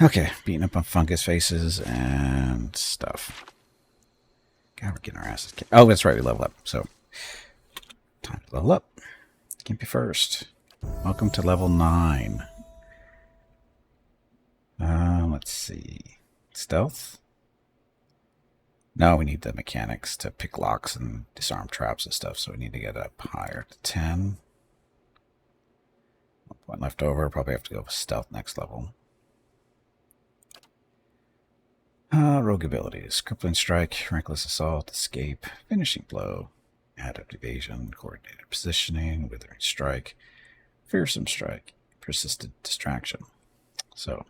Okay, beating up on fungus faces and stuff. God, we're getting our asses kicked. Oh, that's right, we level up. So, time to level up. Gimpy first. Welcome to level 9. Let's see. Stealth? No, we need the mechanics to pick locks and disarm traps and stuff, so we need to get up higher to 10. 1 point left over. Probably have to go with stealth next level. Rogue abilities. Crippling Strike, Reckless Assault, Escape, Finishing Blow, Adept Evasion, Coordinated Positioning, Withering Strike, Fearsome Strike, Persistent Distraction. So,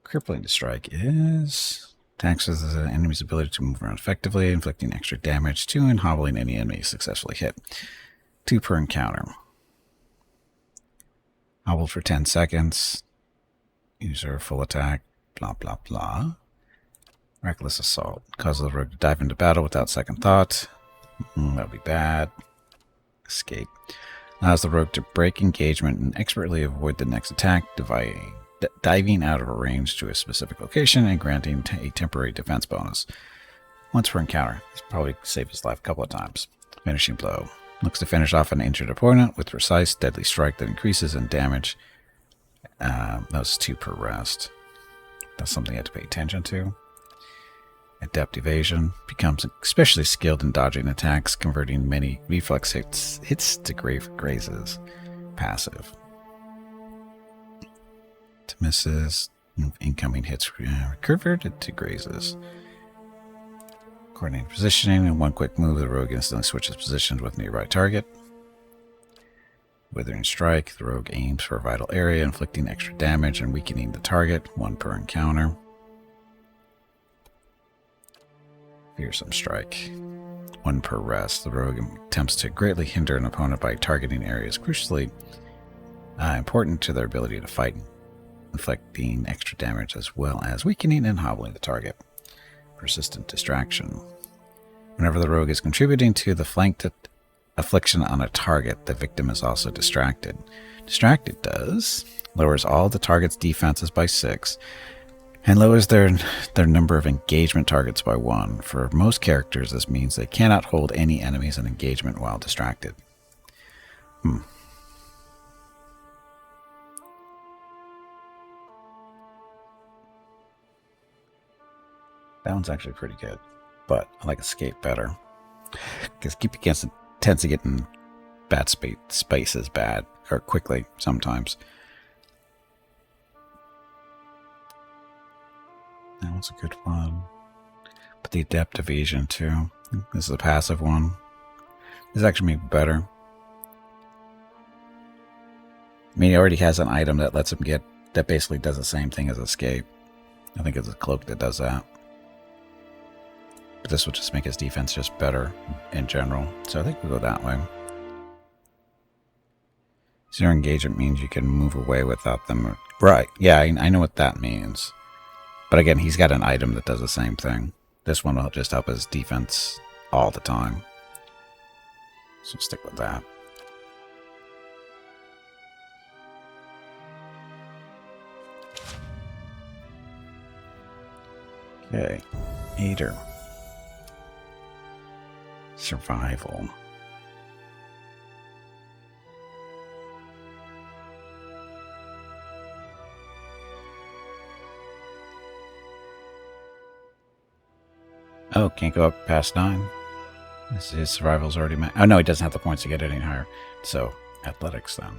Crippling Strike is taxes the enemy's ability to move around effectively, inflicting extra damage to and hobbling any enemy successfully hit. 2 per encounter. Hobbled for 10 seconds. User full attack, blah blah blah. Reckless Assault. Causes the rogue to dive into battle without second thought. That would be bad. Escape. Allows the rogue to break engagement and expertly avoid the next attack, diving out of a range to a specific location and granting a temporary defense bonus. Once per encounter. This probably saved his life a couple of times. Finishing Blow. Looks to finish off an injured opponent with precise, deadly strike that increases in damage. Those 2 per rest. That's something you have to pay attention to. Adept Evasion. Becomes especially skilled in dodging attacks, converting many reflex hits to grazes. Passive. To misses. Incoming hits converted to grazes. Coordinated Positioning. In 1 quick move, the rogue instantly switches positions with nearby target. Withering Strike. The rogue aims for a vital area, inflicting extra damage and weakening the target. 1 per encounter. Fearsome Strike. 1 per rest. The rogue attempts to greatly hinder an opponent by targeting areas crucially important to their ability to fight, inflicting extra damage as well as weakening and hobbling the target. Persistent Distraction. Whenever the rogue is contributing to the flanked affliction on a target, the victim is also distracted. Distracted does lowers all the target's defenses by 6 and lowers their number of engagement targets by 1. For most characters, this means they cannot hold any enemies in engagement while distracted. That one's actually pretty good, but I like Escape better. Because Keep Against it tends to get in bad spaces bad, or quickly sometimes. That one's a good one. But the Adept Evasion too. This is a passive one. This is actually maybe better. I mean, he already has an item that lets him get, that basically does the same thing as Escape. I think it's a cloak that does that. But this will just make his defense just better in general. So I think we'll go that way. Zero engagement means you can move away without them. Right, yeah, I know what that means. But again, he's got an item that does the same thing. This one will just help his defense all the time. So stick with that. Okay, Aider. Survival. Oh, can't go up past 9. His survival's already met. Oh no, he doesn't have the points to get any higher. So, athletics then.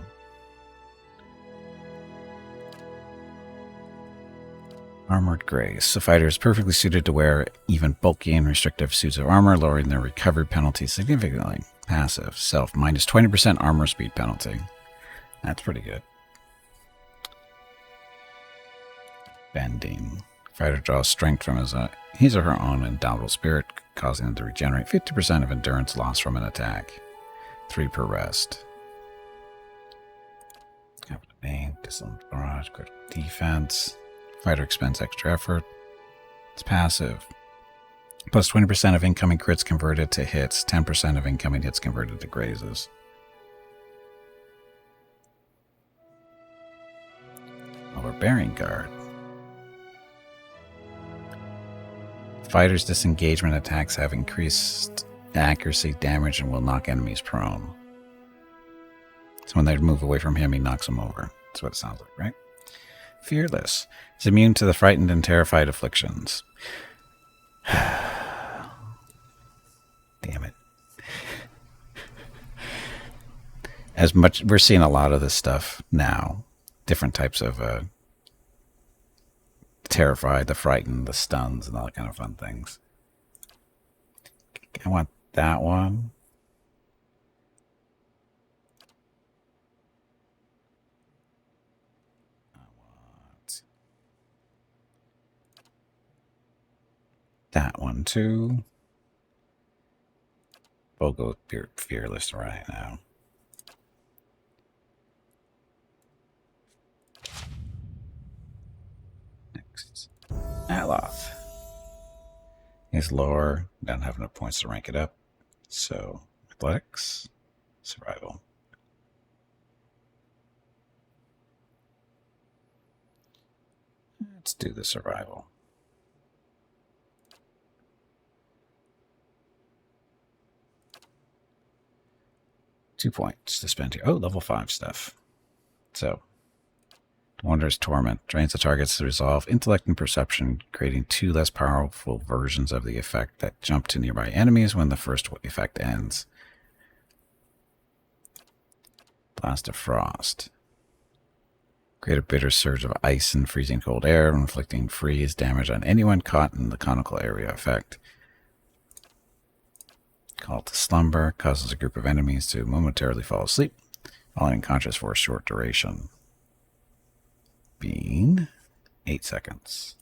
Armored Grace. The fighter is perfectly suited to wear even bulky and restrictive suits of armor, lowering their recovery penalty significantly. Passive. Self. Minus 20% armor speed penalty. That's pretty good. Bending. Fighter draws strength from his or her own indomitable spirit, causing them to regenerate 50% of endurance lost from an attack. 3 per rest. Capital Bane, Disciplined Barrage, critical defense. Fighter expends extra effort. It's passive. Plus 20% of incoming crits converted to hits, 10% of incoming hits converted to grazes. Overbearing Guard. Fighters' disengagement attacks have increased accuracy, damage, and will knock enemies prone. So when they move away from him, he knocks them over. That's what it sounds like, right? Fearless. Is immune to the frightened and terrified afflictions. Damn it. As much, we're seeing a lot of this stuff now. Different types of terrified, the frightened, the stuns, and all that kind of fun things. I want that one. I want that one too. We'll go with Fearless right now. Next, Atloth. He's lower, don't have enough points to rank it up. So, athletics, survival. Let's do the survival. Two points to spend here. Oh, level 5 stuff. So, Wanderer's Torment drains the target's resolve, intellect, and perception, creating 2 less powerful versions of the effect that jump to nearby enemies when the first effect ends. Blast of Frost. Create a bitter surge of ice and freezing cold air, inflicting freeze damage on anyone caught in the conical area effect. Call to Slumber causes a group of enemies to momentarily fall asleep, falling unconscious for a short duration. Being 8 seconds.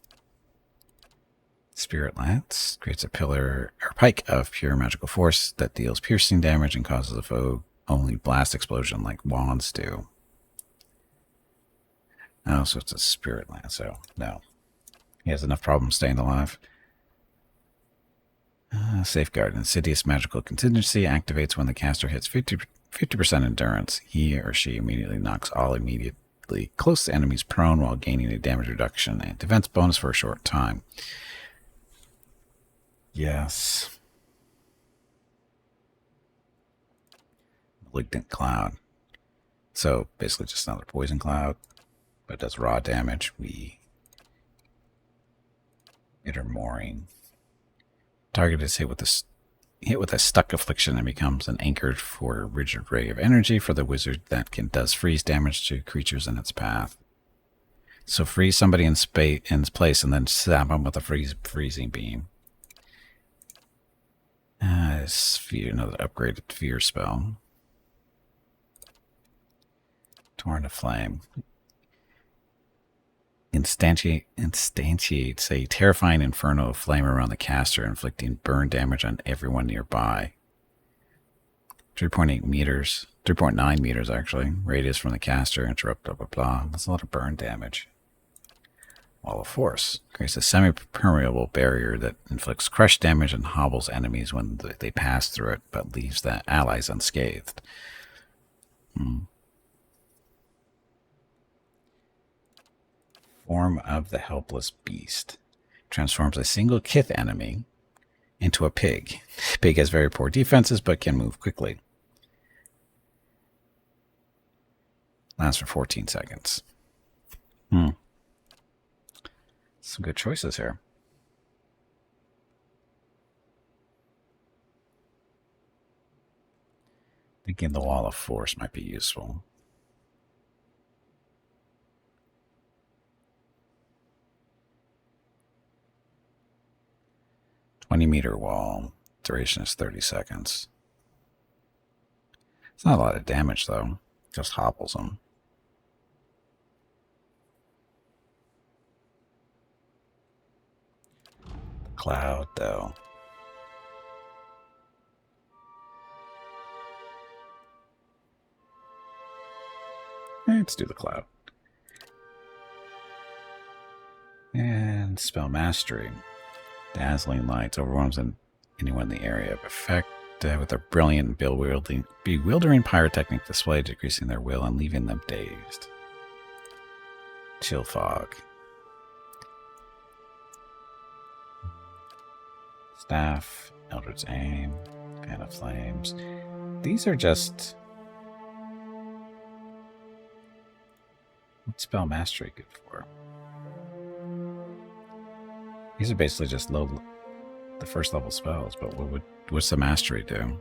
Spirit Lance creates a pillar or pike of pure magical force that deals piercing damage and causes a foe only blast explosion like wands do. Oh, so it's a Spirit Lance, so no. He has enough problems staying alive. Safeguard. Insidious magical contingency activates when the caster hits 50% endurance. He or she immediately knocks all immediately close to enemies prone while gaining a damage reduction and defense bonus for a short time. Yes. Malignant Cloud. So basically just another poison cloud, but it does raw damage. We Bitter Mooring. Target is hit with a stuck affliction and becomes an anchor for a rigid ray of energy for the wizard that does freeze damage to creatures in its path. So freeze somebody in place and then zap them with a freezing beam. Another upgraded fear spell. Torrent of Flame. Instantiates a terrifying inferno of flame around the caster, inflicting burn damage on everyone nearby. 3.8 meters, 3.9 meters actually, radius from the caster, interrupt, blah, blah, blah. That's a lot of burn damage. Wall of Force creates a semi-permeable barrier that inflicts crush damage and hobbles enemies when they pass through it, but leaves the allies unscathed. Form of the Helpless Beast. Transforms a single Kith enemy into a pig. Pig has very poor defenses, but can move quickly. Lasts for 14 seconds. Some good choices here. Thinking the Wall of Force might be useful. $20-meter wall. Duration is 30 seconds. It's not a lot of damage, though. Just hobbles them. The Cloud, though. Let's do the Cloud. And Spell Mastery. Dazzling lights overwhelms anyone in the area of effect with a brilliant bewildering pyrotechnic display, decreasing their will and leaving them dazed. Chill Fog. Staff, Eldritch Aim, Fan of Flames. These are just... What's Spell Mastery good for? These are basically just the first level spells, but what's the Mastery do?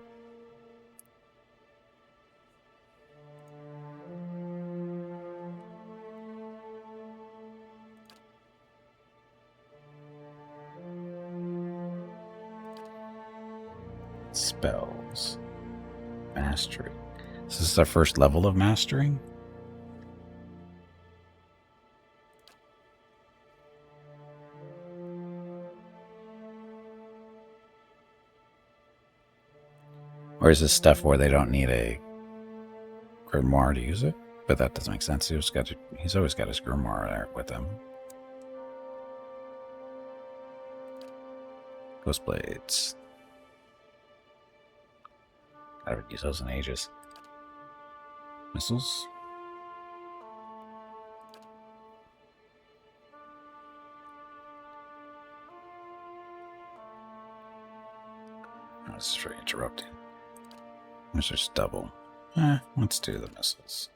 Spells. Mastery. Is this our first level of Mastery? Or is this stuff where they don't need a grimoire to use it? But that doesn't make sense. He's always got his grimoire there with him. Ghost Blades. I haven't used those in ages. Missiles. Oh, this is very interrupting. Let's just double. Let's do the missiles.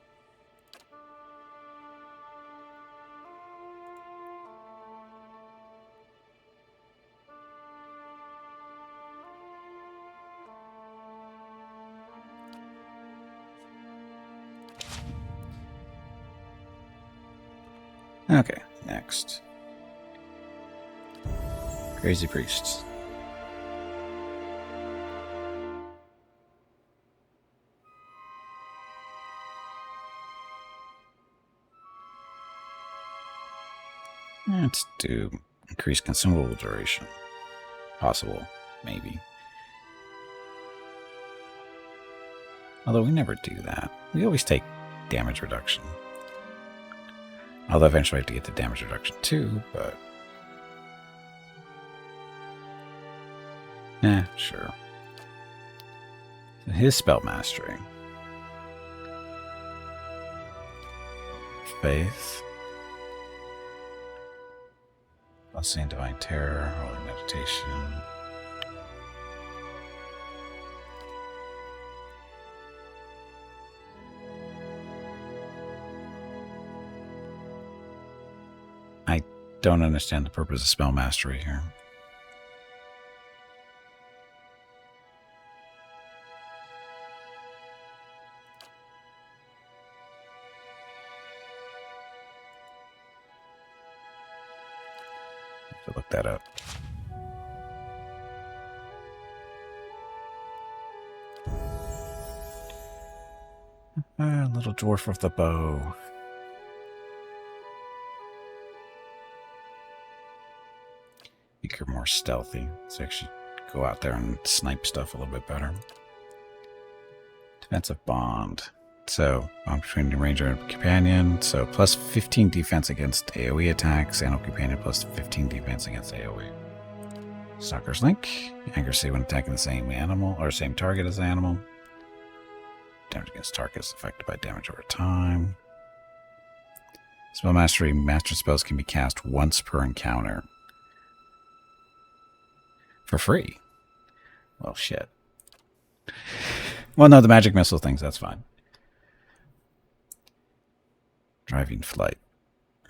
Okay, next. Crazy Priests. Let's do increased consumable duration. Possible, maybe. Although we never do that. We always take damage reduction. Although eventually I have to get to damage reduction too, but... sure. His spell mastery. Faith. Blessing, Divine Terror, Holy Meditation. I don't understand the purpose of spell mastery here. I have to look that up. Little dwarf with the bow. You're more stealthy, so actually go out there and snipe stuff a little bit better. Defensive bond. So, between the ranger and companion. So, plus 15 defense against AoE attacks. Animal companion plus 15 defense against AoE. Stalker's Link. Accuracy when attacking the same animal or same target as the animal. Damage against targets affected by damage over time. Spell Mastery. Master spells can be cast once per encounter. For free. Well, shit. Well, no, the magic missile things, that's fine. Driving Flight.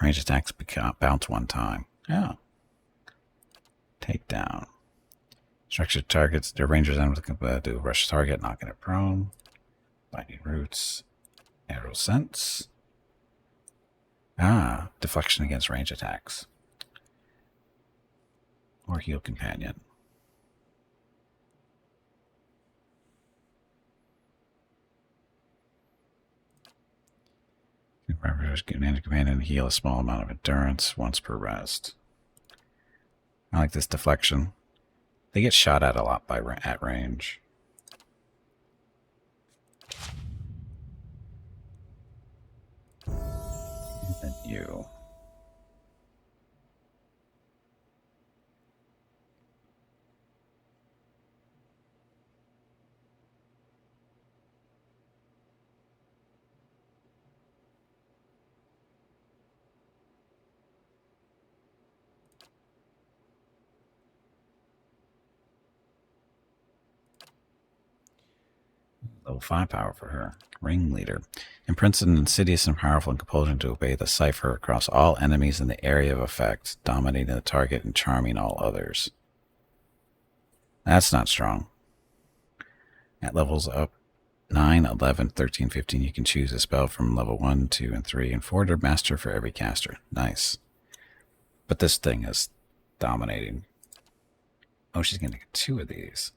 Range attacks bounce one time. Yeah. Takedown. Structured targets. Their rangers do rush target, knocking it prone. Binding Roots. Arrow Sense. Deflection against range attacks. Or Heal Companion. Commander and heal a small amount of endurance once per rest. I like this deflection. They get shot at a lot at range. And then you. Level 5 power for her. Ringleader. Imprints an insidious and powerful compulsion to obey the cipher across all enemies in the area of effect, dominating the target and charming all others. That's not strong. At levels up 9, 11, 13, 15, you can choose a spell from level 1, 2, and 3, and 4 to master for every caster. Nice. But this thing is dominating. Oh, she's going to get 2 of these.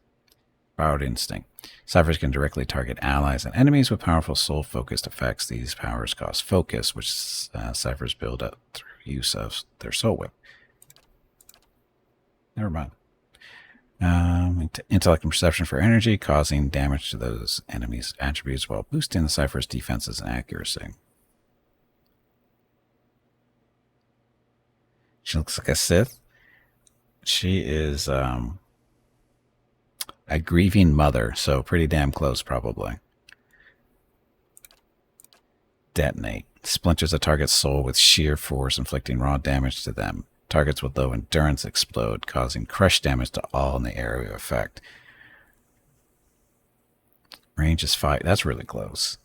Borrowed Instinct. Ciphers can directly target allies and enemies with powerful soul-focused effects. These powers cost focus, which ciphers build up through use of their soul whip. Never mind. Intellect and perception for energy, causing damage to those enemies' attributes while boosting the cipher's defenses and accuracy. She looks like a Sith. She is a grieving mother, so pretty damn close, probably. Detonate. Splinters a target's soul with sheer force, inflicting raw damage to them. Targets with low endurance explode, causing crush damage to all in the area of effect. Range is 5. That's really close.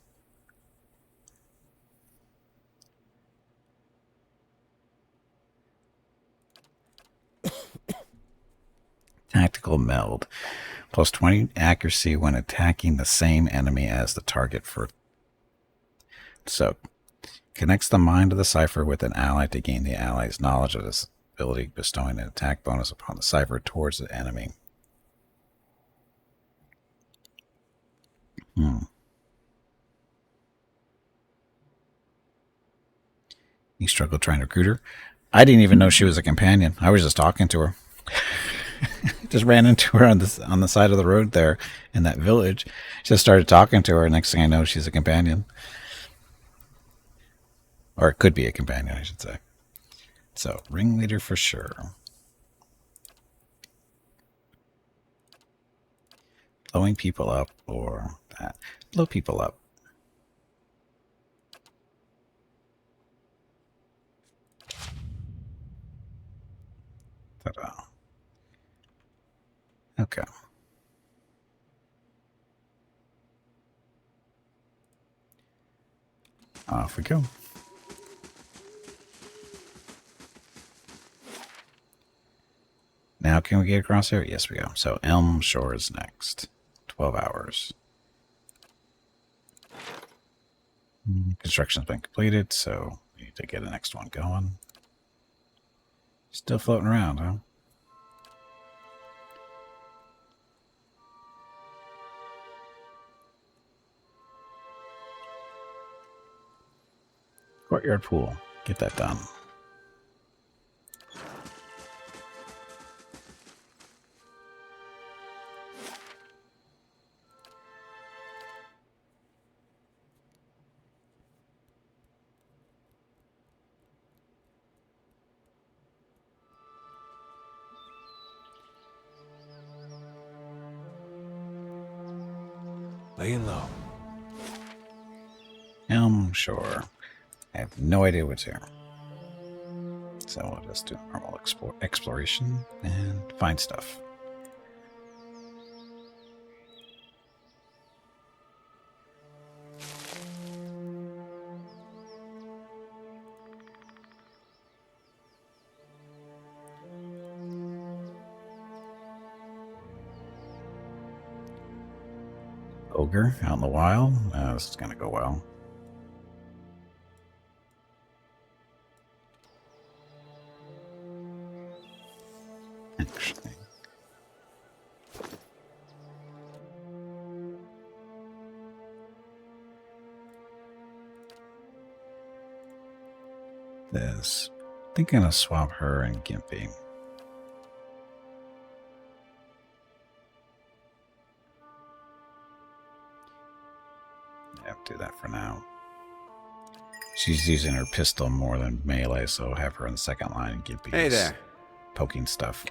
Tactical Meld. Plus 20 accuracy when attacking the same enemy as the target for... So, connects the mind of the cipher with an ally to gain the ally's knowledge of this ability, bestowing an attack bonus upon the cipher towards the enemy. You struggled trying to recruit her? I didn't even know she was a companion. I was just talking to her. Just ran into her on the side of the road there in that village. Just started talking to her. Next thing I know, she's a companion. Or it could be a companion, I should say. So, ringleader for sure. Blowing people up or that. Blow people up. Ta-da. Okay. Off we go. Now can we get across here? Yes, we go. So Elm Shore is next. 12 hours. Construction's been completed, so we need to get the next one going. Still floating around, huh? Courtyard pool. Get that done. Laying low. Elm Shore. I have no idea what's here. So we'll just do normal exploration and find stuff. Ogre out in the wild. This is going to go well. Actually. This. I think I'm going to swap her and Gimpy. Do that for now. She's using her pistol more than melee, so have her in the second line and give Hey there. Poking stuff.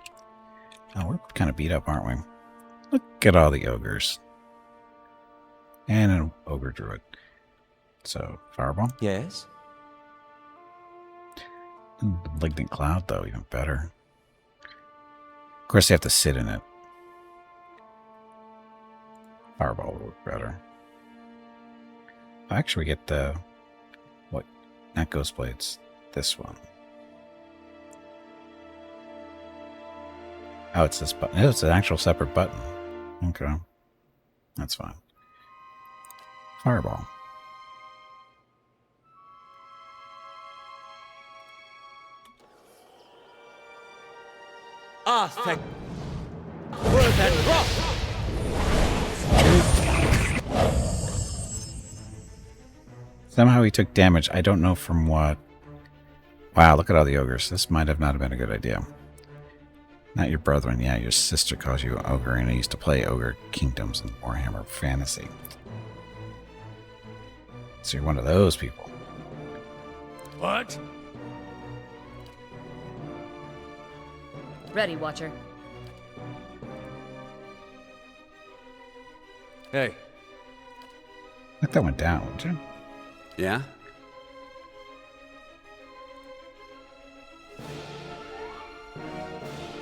Oh, we're kind of beat up, aren't we? Look at all the ogres. And an ogre druid. So, fireball? Yes? Ooh, the malignant cloud, though, even better. Of course, they have to sit in it. Fireball will work better. Actually, we get the... What? Not Ghost Blades. This one. Oh, it's this button. Oh, it's an actual separate button. Okay. That's fine. Fireball. Ah, thank... Earth and rock! Somehow he took damage. I don't know from what. Wow, look at all the ogres. This might have not been a good idea. Not your brethren. Yeah, your sister calls you ogre, and I used to play Ogre Kingdoms in Warhammer Fantasy. So you're one of those people. What? Ready, Watcher. Hey. Look, that went down, would you? Yeah?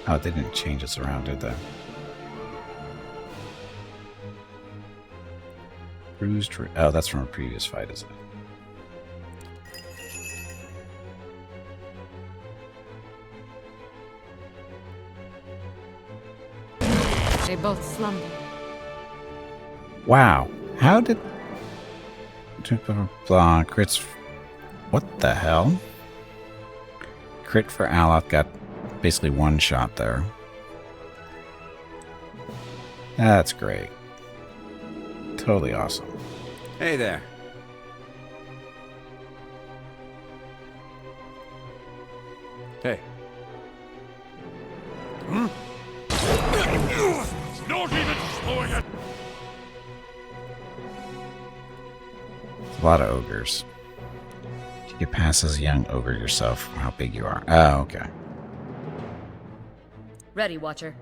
Oh, they didn't change us around, did they? Bruised. Oh, that's from a previous fight, isn't it? They both slumber. Wow. How did... Blah, crits... What the hell? Crit for Aloth got basically one shot there. That's great. Totally awesome. Hey there. Hey. Hmm? Not even slowing it. A lot of ogres. You get past as a young ogre yourself, how big you are. Oh, okay. Ready, Watcher.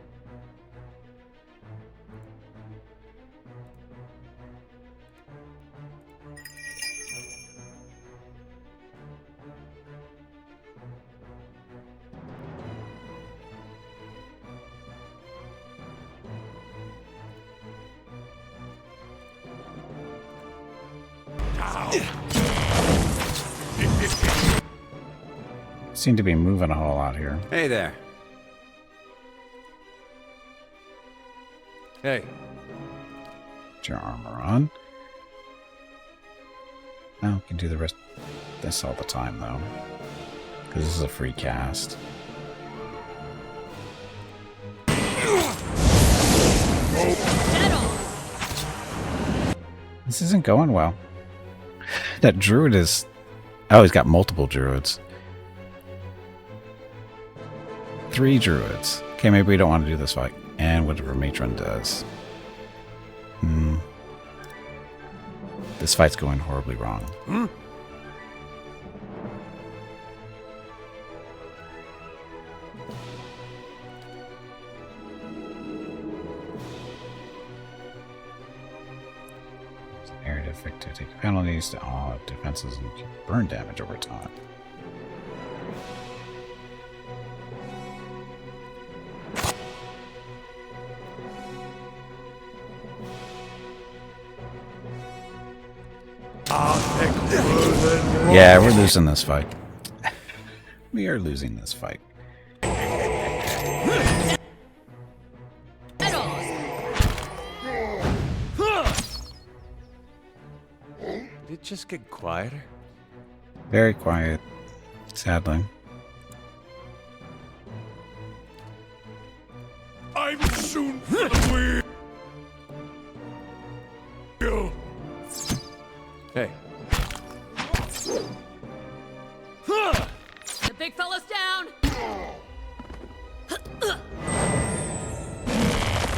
Seem to be moving a whole lot here. Hey there. Hey. Put your armor on. Oh, we can do the rest this all the time, though. Because this is a free cast. This isn't going well. That druid is... Oh, he's got multiple druids. 3 druids. Okay, maybe we don't want to do this fight. And whatever Matron does. This fight's going horribly wrong. Hmm? Area effect to take penalties to all defenses and burn damage over time. Yeah, we're losing this fight. We are losing this fight. Did it just get quieter? Very quiet, sadly. I'm soon for the wheel. Hey. The big fella's down!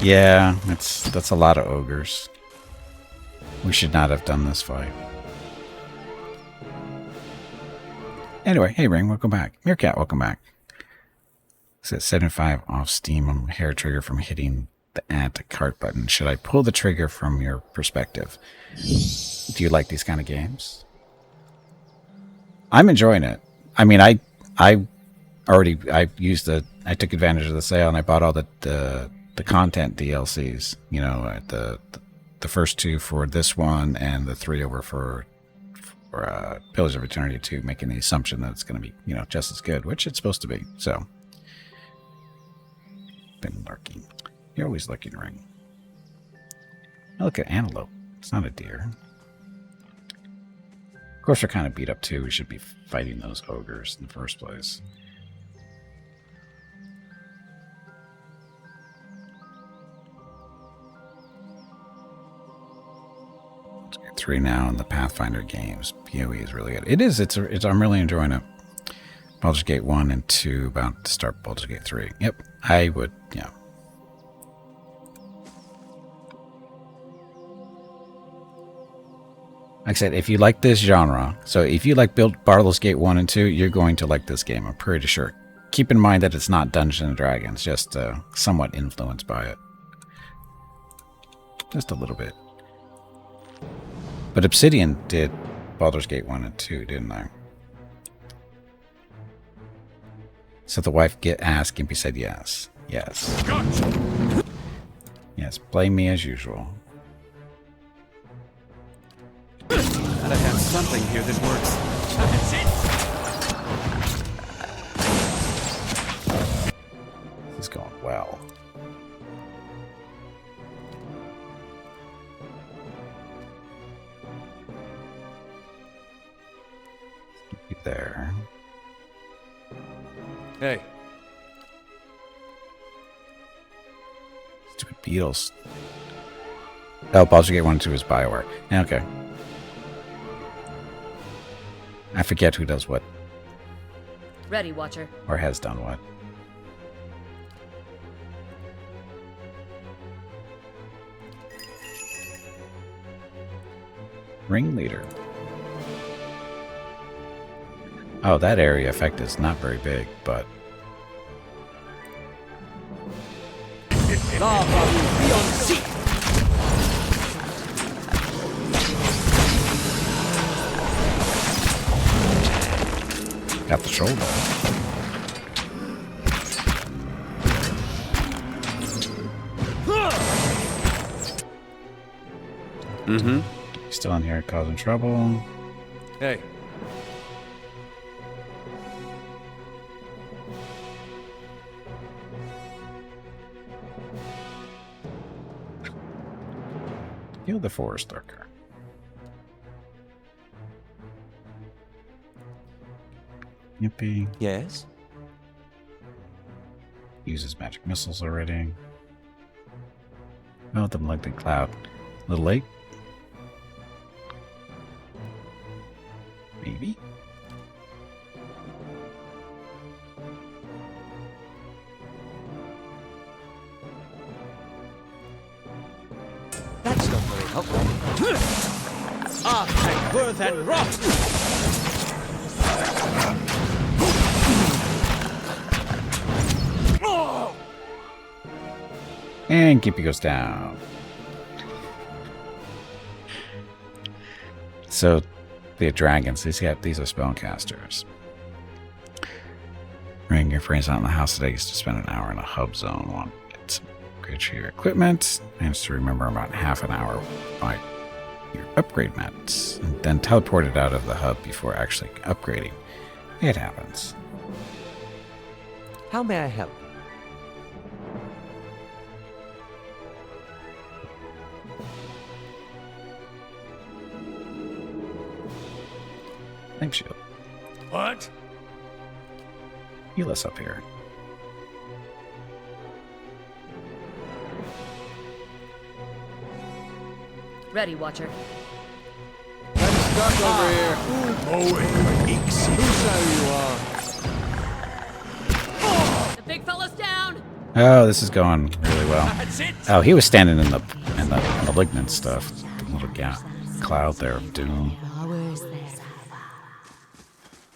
Yeah, that's a lot of ogres. We should not have done this fight. Anyway, hey Ring, welcome back. Meerkat, welcome back. It's at 75 off Steam on hair trigger from hitting the add to cart button. Should I pull the trigger from your perspective? Do you like these kind of games? I'm enjoying it. I mean, I took advantage of the sale and I bought all the content DLCs. You know, the first 2 for this one and the 3 over for Pillars of Eternity 2, making the assumption that it's going to be, just as good, which it's supposed to be. So, been lurking. You're always lurking, Ring. Oh, look at antelope. It's not a deer. Of course, we're kind of beat up too. We should be fighting those ogres in the first place. Let's get 3 now in the Pathfinder games. PoE is really good. It is. I'm really enjoying it. Baldur's Gate 1 and 2, about to start Baldur's Gate 3. Yep, I would, yeah. Like I said, if you like this genre, so if you like Baldur's Gate 1 and 2, you're going to like this game, I'm pretty sure. Keep in mind that it's not Dungeons & Dragons, just somewhat influenced by it. Just a little bit. But Obsidian did Baldur's Gate 1 and 2, didn't they? So the wife asked, Gimpy said yes. Yes. Gotcha. Yes, blame me as usual. Gotta have something here that works. That's it. This is going well. Keep you there. Hey. Stupid beetles. Oh, Baldur's Gate 1 and 2 is BioWare. Yeah, okay. I forget who does what, Ready, Watcher. or has done what. Ringleader. Oh, that area effect is not very big, but Lava will be on seat. got the shoulder. Mm-hmm. Still in here causing trouble. Hey. Kill the forest lurker. Yippee. Yes? Uses magic missiles already. Oh, the malignant cloud. Little late? Maybe? That's not very helpful. Take birth and rot! And Gimpy goes down. So, the dragons, these are spellcasters. Ring your friends out in the house today is to spend an hour in a hub zone. Want to get some upgrades for your equipment. Manage to remember about half an hour by your upgrade mats. And then teleport it out of the hub before actually upgrading. It happens. How may I help? Thanks, Shield. What? Heal us up here. Ready, Watcher. I'm stuck over here. Oh, Ixie. Who's that you are? The big fella's down! Oh, this is going really well. That's it. Oh, he was standing in the malignant stuff. The little cloud there of doom.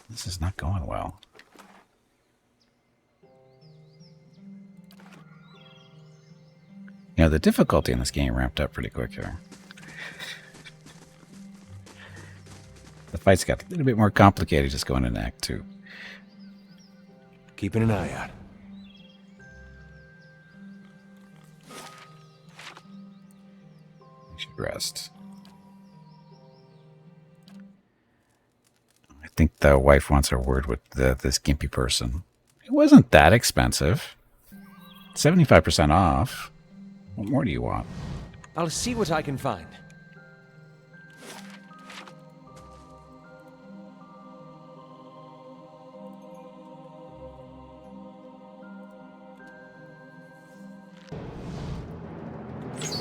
This is not going well. You know, the difficulty in this game ramped up pretty quick here. The fights got a little bit more complicated just going into Act 2. Keeping an eye out. You should rest. think the wife wants her word with this gimpy person. It wasn't that expensive. 75% off. What more do you want? I'll see what I can find.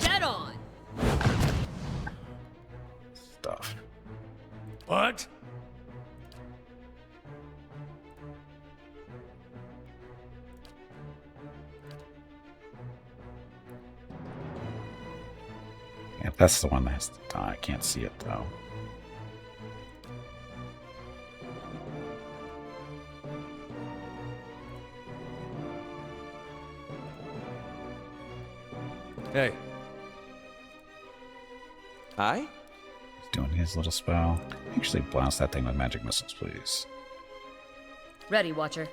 Dead on. Stuff. What? Yeah, that's the one that has to die. I can't see it though. Hey. I? He's doing his little spell. Actually, blast that thing with magic missiles, please. Ready, Watcher.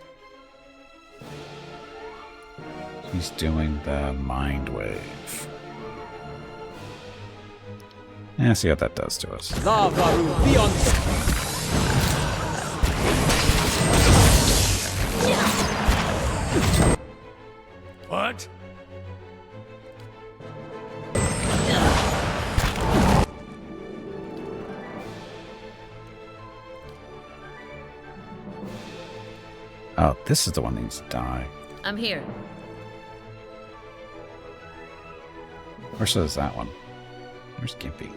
He's doing the mind wave. Yeah, see what that does to us. Lavaru, be on. What? Oh, this is the one that needs to die. I'm here. Or so is that one. Where's Gimpy?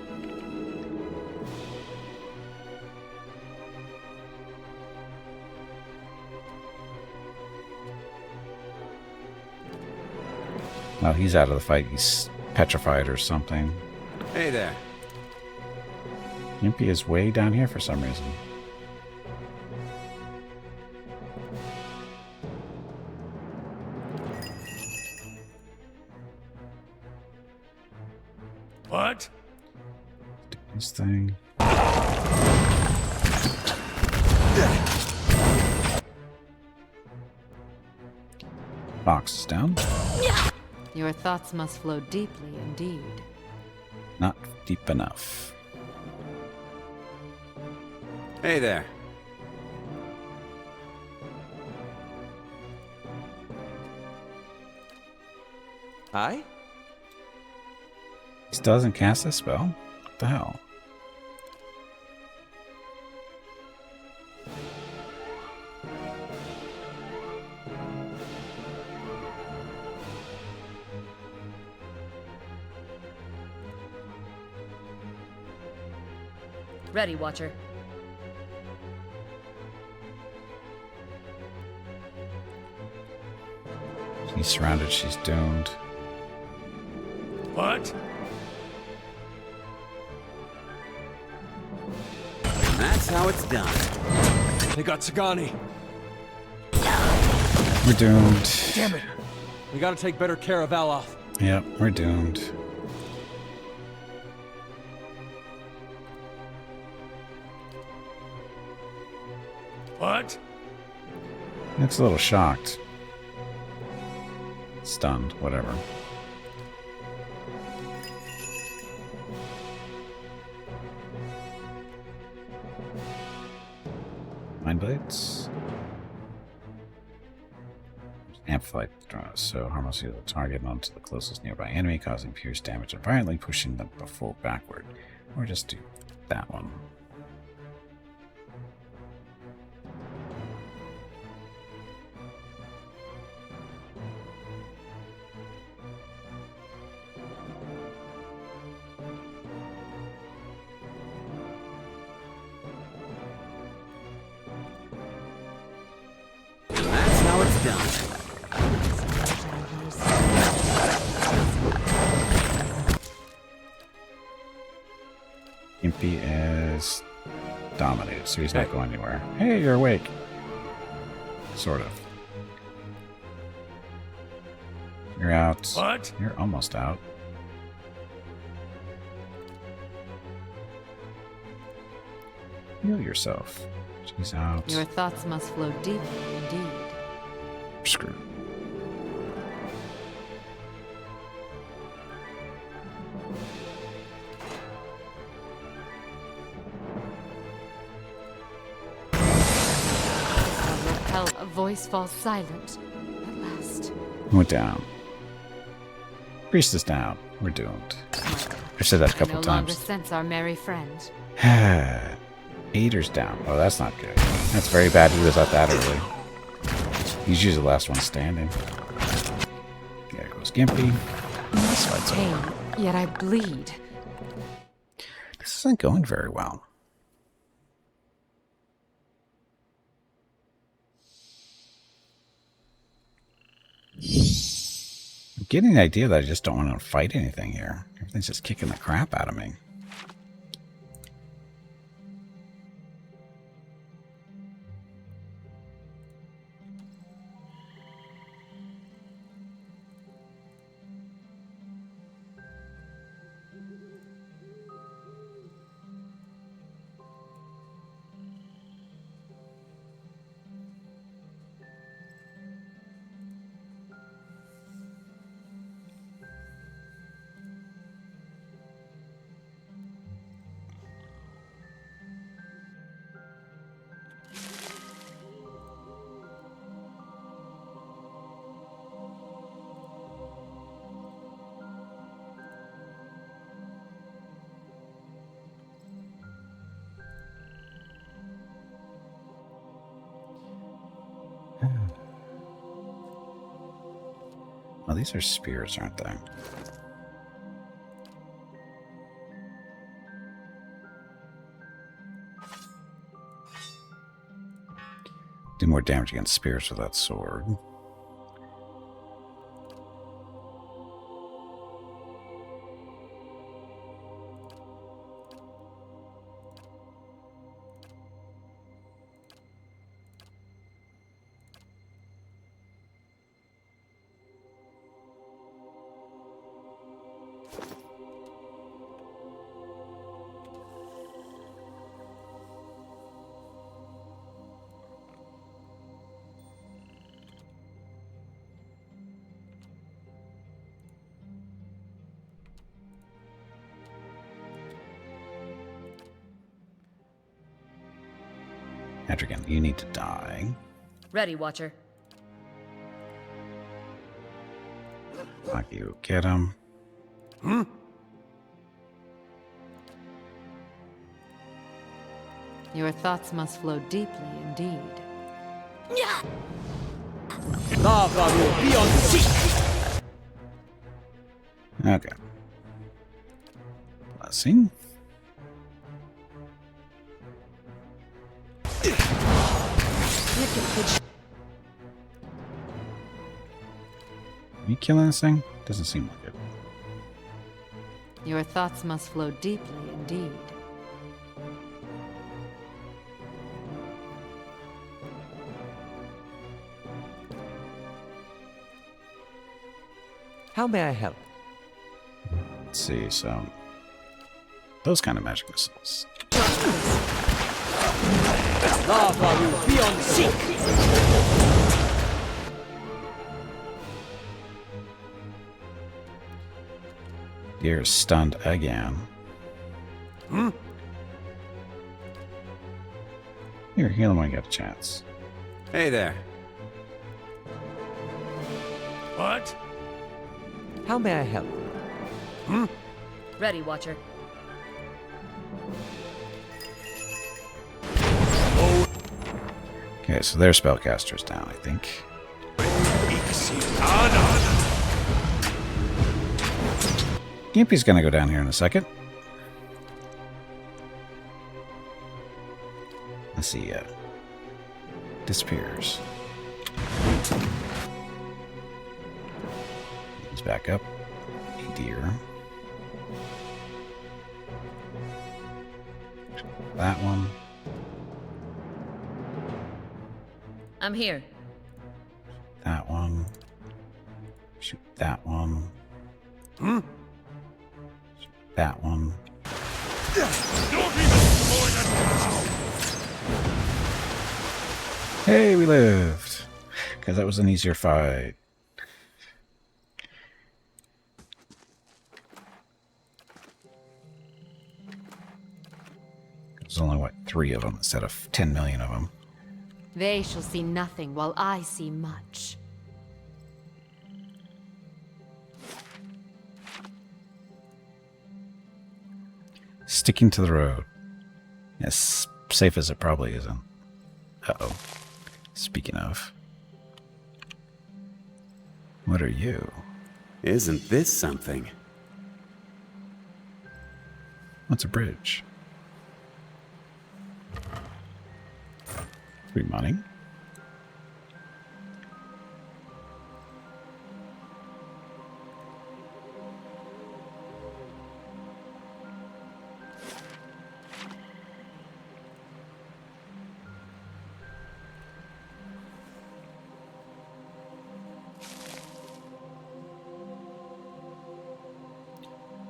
Well, he's out of the fight. He's petrified or something. Hey there. Gimpy is way down here for some reason. What? Do his thing. Box is down. Your thoughts must flow deeply indeed. Not deep enough. Hey there. I? He still doesn't cast this spell? What the hell? Ready, Watcher. He's surrounded. She's doomed. What? That's how it's done. They got Sagani. We're doomed. Damn it. We gotta take better care of Aloth. Yep, we're doomed. What? Looks a little shocked. Stunned, whatever. Mind Blades. Amplified draws, so harmlessly the target onto the closest nearby enemy, causing pierce damage and violently pushing them before backward. Or just do that one. That's how it's done. Gimpy is dominated, so he's not Hey. going anywhere. Hey, you're awake. Sort of. You're out. What? You're almost out. Heal yourself. She's out. Your thoughts must flow deeply indeed. Screwed. voice falls silent. At last. Went down. Priest is down. We're doomed. I've said that a I couple no longer times. sense our merry friend. Ader's down. Oh, that's not good. That's very bad he was out that early. He's usually the last one standing. There goes Gimpy. This fight's over. Pain, yet I bleed. This isn't going very well. I'm getting the idea that I just don't want to fight anything here. Everything's just kicking the crap out of me. Well, these are spears, aren't they? Do more damage against spears with that sword. Etrigan, you need to die. Ready, Watcher. Fuck you, get him. Your thoughts must flow deeply indeed. Lava will be on seek! Okay. Blessing. Are you killing this thing? Doesn't seem like it. Your thoughts must flow deeply indeed. How may I help? Let's see, so... those kind of magic missiles. Lava will be on seek! You're stunned again. Here, heal him when you get a chance. Hey there. What? How may I help? Ready, Watcher. Okay, so their spellcaster's down, I think. Gimpy's gonna go down here in a second. Let's see, disappears. He's back up. A deer. That one. I'm here. That one. Shoot that one. Shoot that one. Hey, we lived. Because that was an easier fight. There's only, what, 3 of them instead of 10 million of them. They shall see nothing while I see much. Sticking to the road. As safe as it probably isn't. Uh-oh. Speaking of. What are you? Isn't this something? What's a bridge? Free money.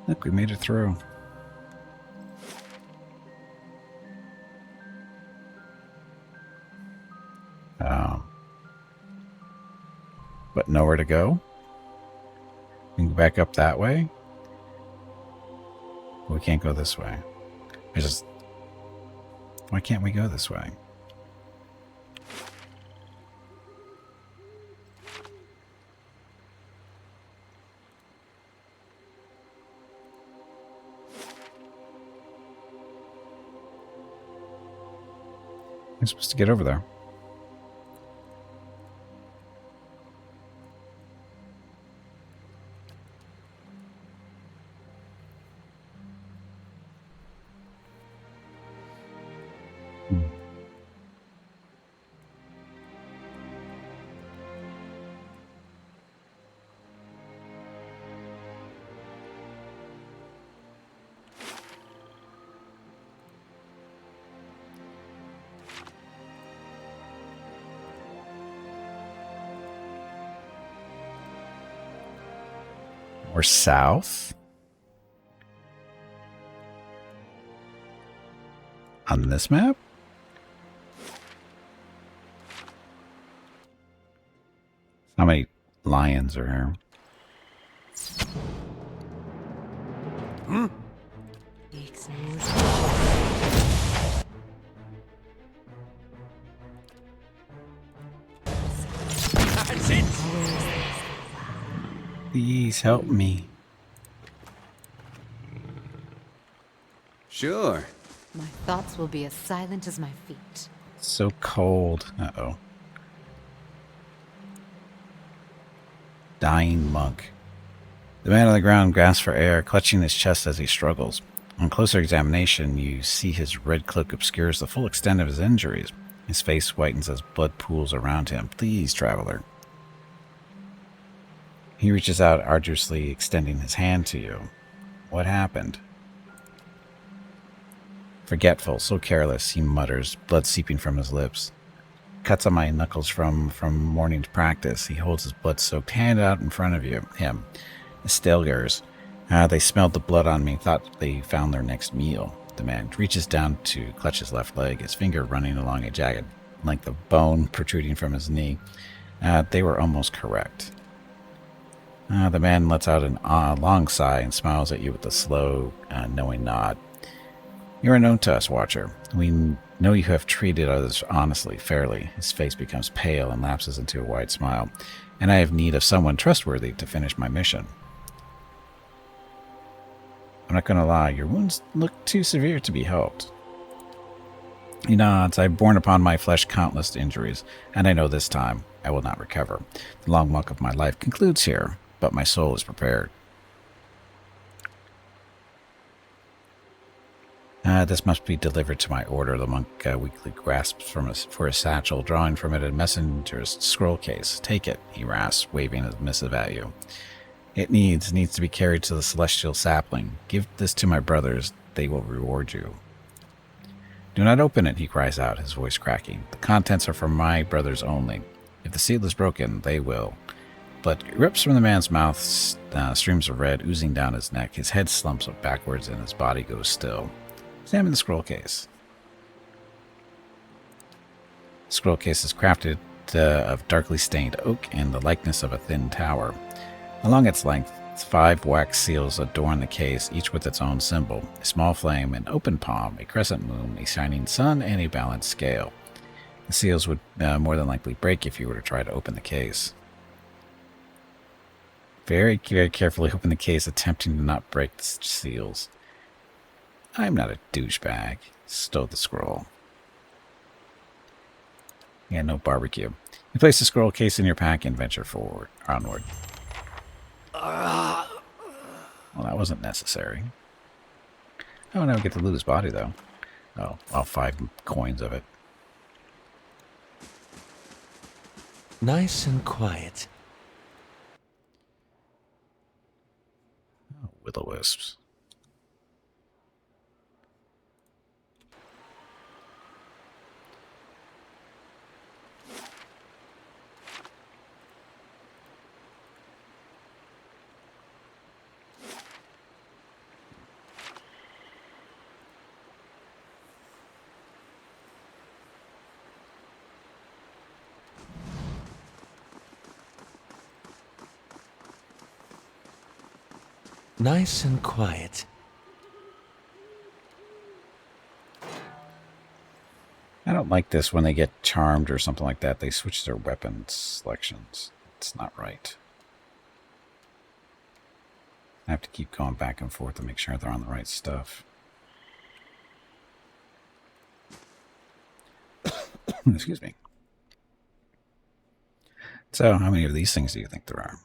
Look, we made it through. But nowhere to go? We can go back up that way? We can't go this way. Why can't we go this way? We're supposed to get over there. Or south? On this map? How many lions are here? That's it! Please help me. Sure. My thoughts will be as silent as my feet. It's so cold. Uh-oh. Dying monk. The man on the ground gasps for air, clutching his chest as he struggles. On closer examination, you see his red cloak obscures the full extent of his injuries. His face whitens as blood pools around him. Please, traveler. He reaches out arduously, extending his hand to you. What happened? Forgetful, so careless, he mutters, blood seeping from his lips. Cuts on my knuckles from morning's practice. He holds his blood-soaked hand out in front of him. Stilgers. They smelled the blood on me, thought they found their next meal. The man reaches down to clutch his left leg, his finger running along a jagged length of bone protruding from his knee. They were almost correct. The man lets out a long sigh and smiles at you with a slow, knowing nod. You are known to us, Watcher. We know you have treated others honestly, fairly. His face becomes pale and lapses into a wide smile. And I have need of someone trustworthy to finish my mission. I'm not going to lie, your wounds look too severe to be helped. He nods. I've borne upon my flesh countless injuries, and I know this time I will not recover. The long walk of my life concludes here, but my soul is prepared. This must be delivered to my order. The monk weakly grasps for his satchel, drawing from it a messenger's scroll case. Take it, he rasps, waving his missive at you. It needs to be carried to the celestial sapling. Give this to my brothers. They will reward you. Do not open it, he cries out, his voice cracking. The contents are for my brothers only. If the seal is broken, they will. Blood erupts from the man's mouth, streams of red oozing down his neck. His head slumps backwards and his body goes still. Examine the scroll case. The scroll case is crafted of darkly stained oak and the likeness of a thin tower. Along its length, 5 wax seals adorn the case, each with its own symbol: a small flame, an open palm, a crescent moon, a shining sun, and a balanced scale. The seals would more than likely break if you were to try to open the case. Very, very carefully open the case, attempting to not break the seals. I'm not a douchebag. Stow the scroll. Yeah, no barbecue. You place the scroll case in your pack and venture forward, onward. Well, that wasn't necessary. Oh, now we get to loot his body, though. Oh, all 5 coins of it. Nice and quiet. Oh, will-o-wisps. Nice and quiet. I don't like this when they get charmed or something like that. They switch their weapon selections. It's not right. I have to keep going back and forth to make sure they're on the right stuff. Excuse me. So, how many of these things do you think there are?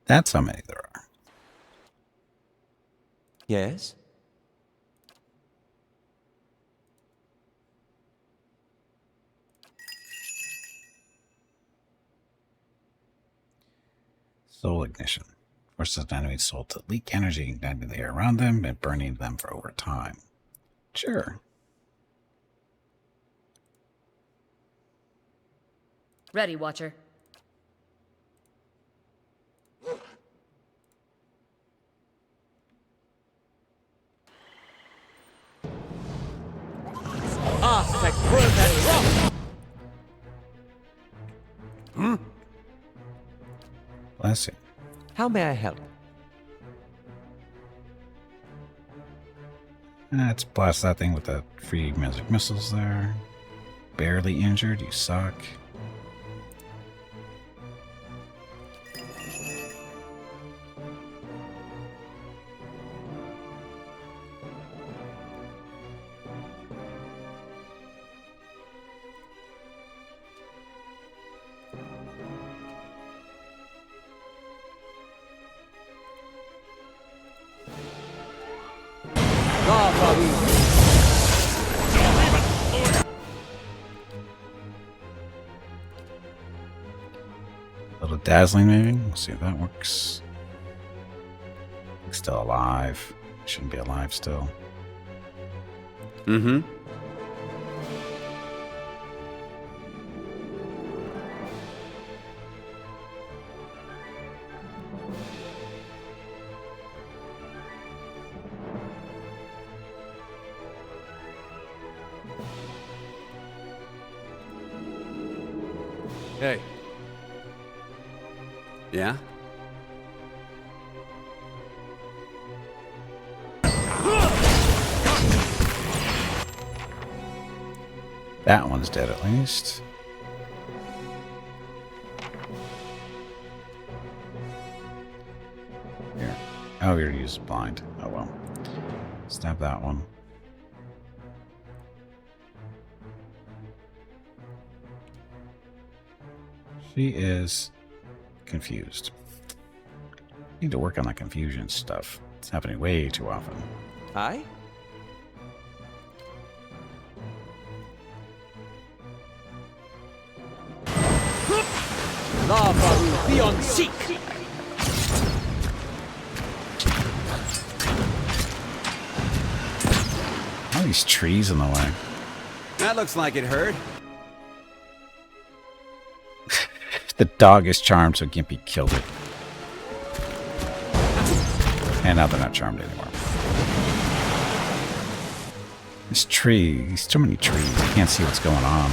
That's how many there are. Yes? Soul ignition. Forces an enemy's soul to leak energy, igniting the air around them and burning them for over time. Sure. Ready, Watcher. Bless you. How may I help? Let's blast that thing with the free magic missiles there. Barely injured, you suck. A little dazzling, maybe. We'll see if that works. He's still alive. Shouldn't be alive still. Mm-hmm. Hey. Yeah? That one's dead at least. Here. Oh, we already used blind. Oh well. Stab that one. She is confused. Need to work on that confusion stuff. It's happening way too often. Aye? La Baru, be on seek! All these trees in the way. That looks like it hurt. The dog is charmed, so Gimpy killed it. And now they're not charmed anymore. This tree, there's too many trees. I can't see what's going on.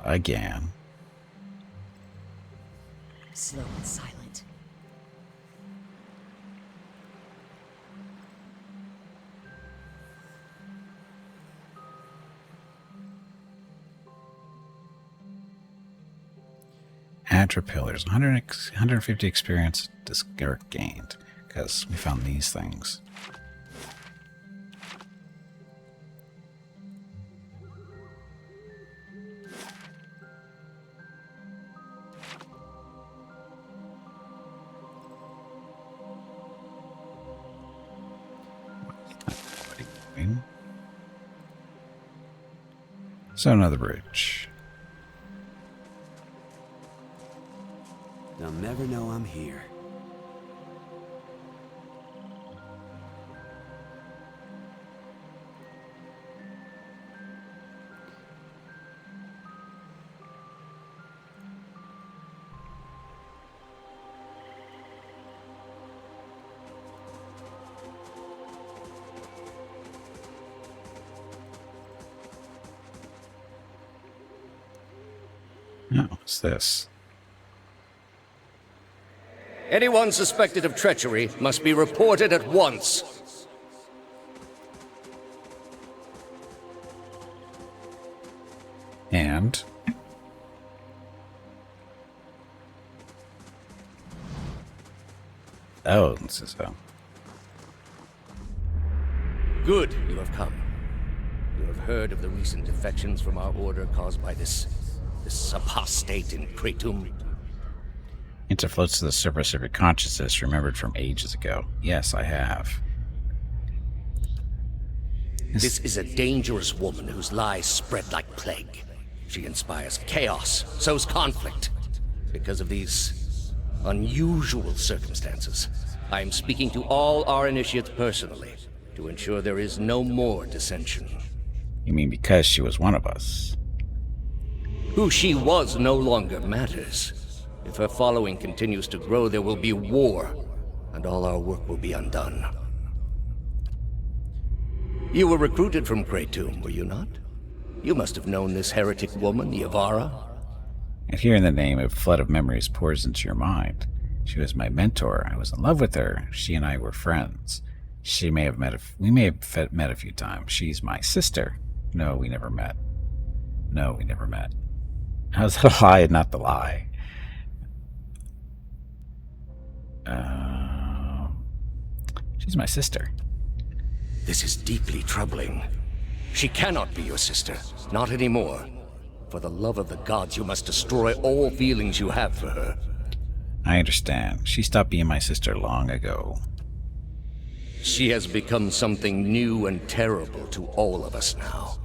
again. Slow and silent. Add to pillars. 150 experience gained. Because we found these things. So another bridge. They'll never know I'm here. No, what's this? Anyone suspected of treachery must be reported at once. And oh, this is Good, you have come. You have heard of the recent defections from our order caused by this apostate in Kratom. interfloats to the surface of your consciousness, remembered from ages ago. Yes, I have. This is a dangerous woman whose lies spread like plague. She inspires chaos, sows conflict. Because of these unusual circumstances, I am speaking to all our initiates personally to ensure there is no more dissension. You mean because she was one of us? Who she was no longer matters. If her following continues to grow, there will be war, and all our work will be undone. You were recruited from Kratom, were you not? You must have known this heretic woman, Yavara. And hearing the name, a flood of memories pours into your mind. She was my mentor. I was in love with her. She and I were friends. We may have met a few times. She's my sister. No, we never met. No, we never met. How's the lie and not the lie? She's my sister. This is deeply troubling. She cannot be your sister. Not anymore. For the love of the gods, you must destroy all feelings you have for her. I understand. She stopped being my sister long ago. She has become something new and terrible to all of us now.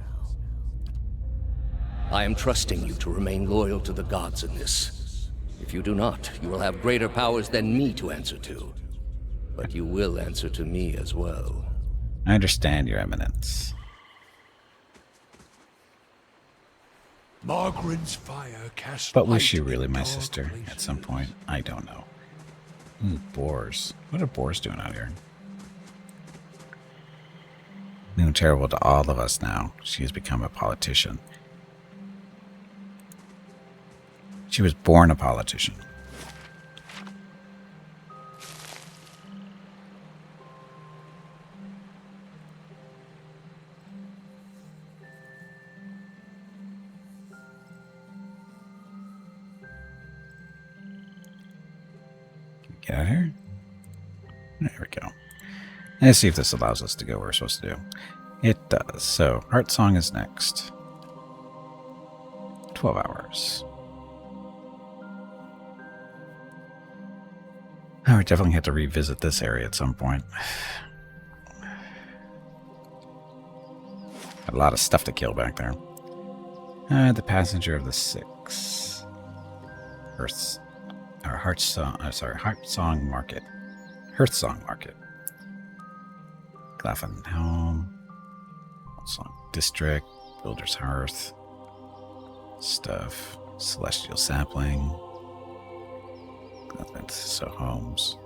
I am trusting you to remain loyal to the gods in this. If you do not, you will have greater powers than me to answer to. But you will answer to me as well. I understand, Your Eminence. Margaren's fire cast But was light she really in my dark sister at places. some point? I don't know. Ooh, boars. What are boars doing out here? New and terrible to all of us now. She has become a politician. She was born a politician. Get out of here. There we go. Let's see if this allows us to go where we're supposed to do. It does. So, Heart Song is next. 12 hours. Oh, we definitely have to revisit this area at some point. A lot of stuff to kill back there. The Passenger of the Six. Earth's Our Heart Song Market. Hearth Song Market. Glaffenhelm. Song District. Builder's Hearth. Stuff. Celestial Sapling. So homes.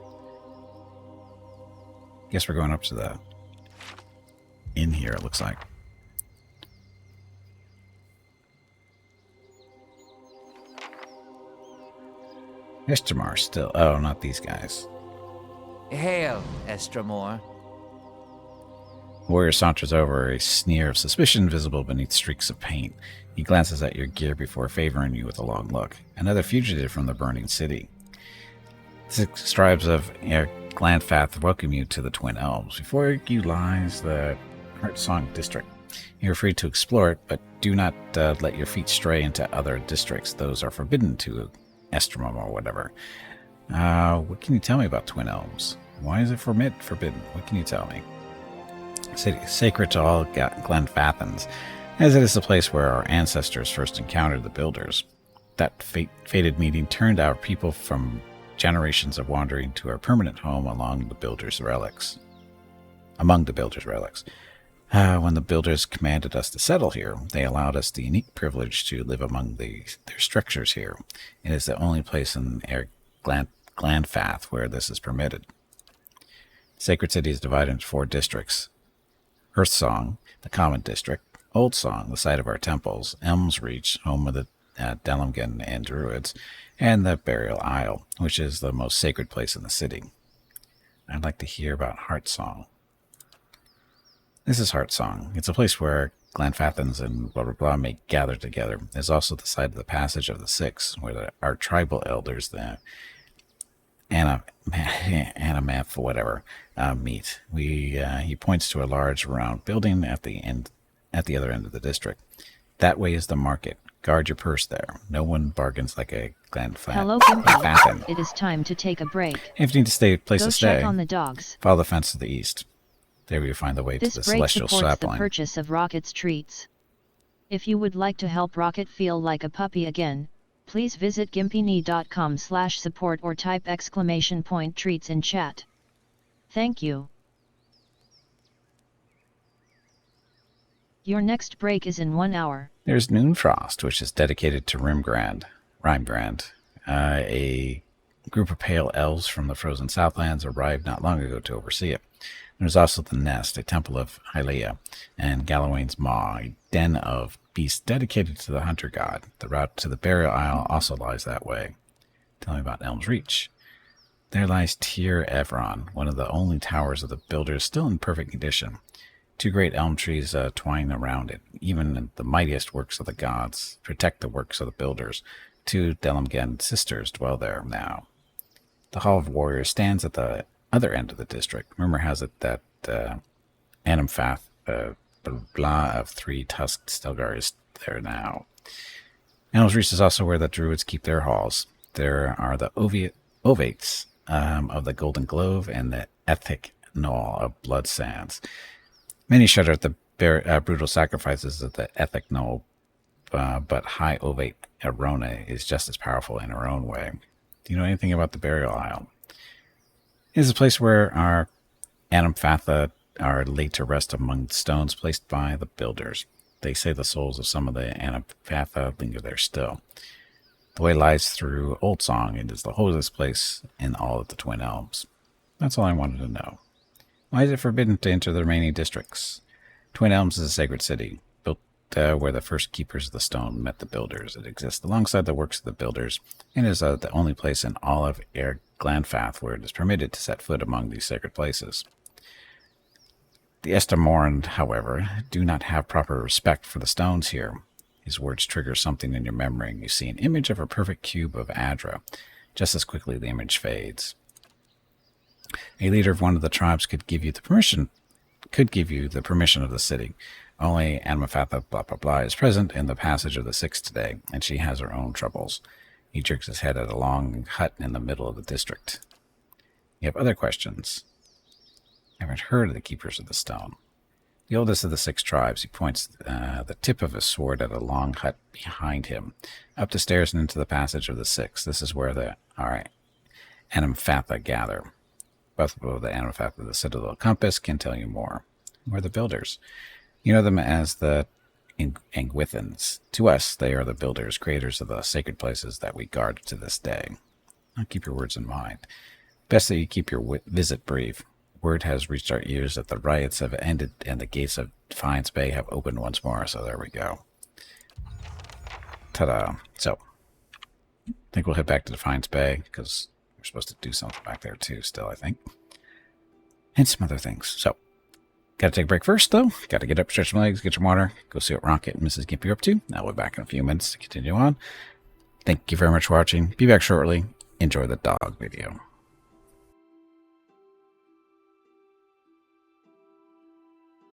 Guess we're going up to the inn here, it looks like. Istamar still. Oh, not these guys. Hail, Estramor. Warrior saunters over, a sneer of suspicion visible beneath streaks of paint. He glances at your gear before favoring you with a long look. Another fugitive from the burning city. 6 tribes of Glanfath welcome you to the Twin Elves. Before you lies the Heartsong district. You're free to explore it, but do not let your feet stray into other districts. Those are forbidden to Estramor or whatever. What can you tell me about Twin Elves? Why is it forbidden? What can you tell me? City sacred to all Glenfathans, as it is the place where our ancestors first encountered the Builders. That fated meeting turned our people from generations of wandering to our permanent home among the Builders' relics. When the Builders commanded us to settle here, they allowed us the unique privilege to live among their structures here. It is the only place in Glanfath where this is permitted. Sacred City is divided into 4 districts. Earthsong, the Common District, Oldsong, the site of our temples, Elm's Reach, home of the Delimgan and Druids, and the Burial Isle, which is the most sacred place in the city. I'd like to hear about Heartsong. This is Heartsong. It's a place where Glenfathans and blah blah blah may gather together. It's also the site of the Passage of the Six, where our tribal elders, the Anamath, whatever, meet. He points to a large round building at the other end of the district. That way is the market. Guard your purse there. No one bargains like a Hello, Glenfathan. It is time to take a break. If you need to stay, place Go to stay. check on the dogs. Follow the fence to the east. There you find the way This to the break Celestial supports the Sapling. purchase of Rocket's treats. If you would like to help Rocket feel like a puppy again, please visit gimpyknee.com/support or type !treats in chat. Thank you. Your next break is in 1 hour. There's Noonfrost, which is dedicated to Rymgrand, a group of pale elves from the frozen Southlands arrived not long ago to oversee it. There's also the Nest, a temple of Hylia, and Galawain's Maw, a den of beasts dedicated to the hunter god. The route to the Burial Isle also lies that way. Tell me about Elm's Reach. There lies Tir Evron, one of the only towers of the Builders still in perfect condition. 2 great elm trees twine around it. Even the mightiest works of the gods protect the works of the Builders. 2 Delimgan sisters dwell there now. The Hall of Warriors stands at the other end of the district. Rumor has it that Anamfath, blah of 3 tusked Stelgar is there now. Elm's Reach is also where the Druids keep their halls. There are the Ovates of the Golden Glove and the Ethic Knoll of Blood Sands. Many shudder at the brutal sacrifices of the Ethic Knoll, but High Ovate Arona is just as powerful in her own way. Do you know anything about the Burial Isle? It is a place where our Anamfatha are laid to rest among stones placed by the Builders. They say the souls of some of the Anamfatha linger there still. The way lies through Oldsong. It is the holiest place in all of the Twin Elves. That's all I wanted to know. Why is it forbidden to enter the remaining districts? Twin Elms is a sacred city, built where the first keepers of the stone met the Builders. It exists alongside the works of the Builders, and is the only place in all of Glanfath where it is permitted to set foot among these sacred places. The Estamoran, however, do not have proper respect for the stones here. His words trigger something in your memory, and you see an image of a perfect cube of Adra. Just as quickly, the image fades. A leader of one of the tribes could give you the permission of the city. Only Anamafatha blah blah blah is present in the Passage of the Six today, and she has her own troubles. He jerks his head at a long hut in the middle of the district. You have other questions? I haven't heard of the Keepers of the Stone. The oldest of the 6 tribes, he points the tip of his sword at a long hut behind him, up the stairs and into the Passage of the Six. This is where our Anamfatha gather. Both of the Anamfatha of the Citadel Compass can tell you more. Who are the Builders? You know them as the Angwithans. To us, they are the Builders, creators of the sacred places that we guard to this day. I'll keep your words in mind. Best that you keep your visit brief. Word has reached our ears that the riots have ended and the gates of Defiance Bay have opened once more, so there we go. Ta-da. So, think we'll head back to Defiance Bay, because we're supposed to do something back there too still, I think. And some other things. So, gotta take a break first, though. Gotta get up, stretch my legs, get some water, go see what Rocket and Mrs. Gimpy are up to. I'll be back in a few minutes to continue on. Thank you very much for watching. Be back shortly. Enjoy the dog video.